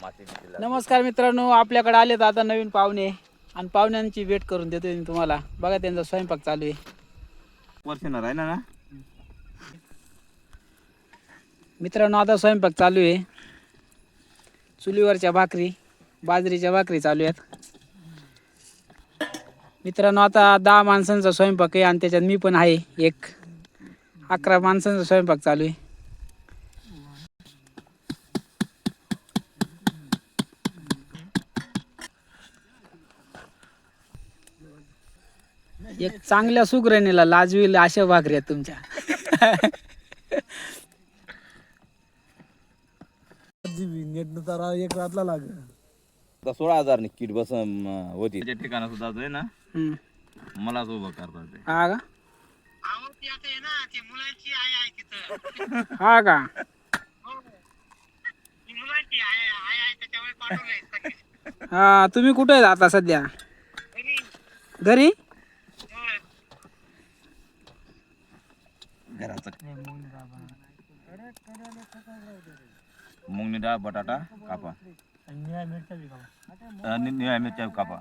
नमस्कार मित्रांनो, आपल्याकडे आलेत आता नवीन पाहुणे आणि पाहुण्यांची भेट करून देतोय मी तुम्हाला. बघा त्यांचा स्वयंपाक चालू आहे. वर्षणार आहे ना. मित्रांनो आता स्वयंपाक चालू आहे. चुलीवरच्या भाकरी, बाजरीच्या भाकरी चालू आहेत. मित्रांनो आता 10 माणसांचा स्वयंपाक आहे आणि त्याच्यात मी पण आहे एक. 11 माणसांचा स्वयंपाक चालू आहे. एक चांगल्या सुगरणीला लाजवील अशा भाकरी आहेत तुमच्या. एक रातला लागेल 16,000 नि किट बस होती त्या ठिकाणा सुद्धा आहे ना. मलाच उभं करतात ते. हा का? हा का? हा तुम्ही कुठे आहेत आता सध्या? घरी? घराचं मुंगनी डाळ बटाटा कापा निळ्या मिरच्या कापा.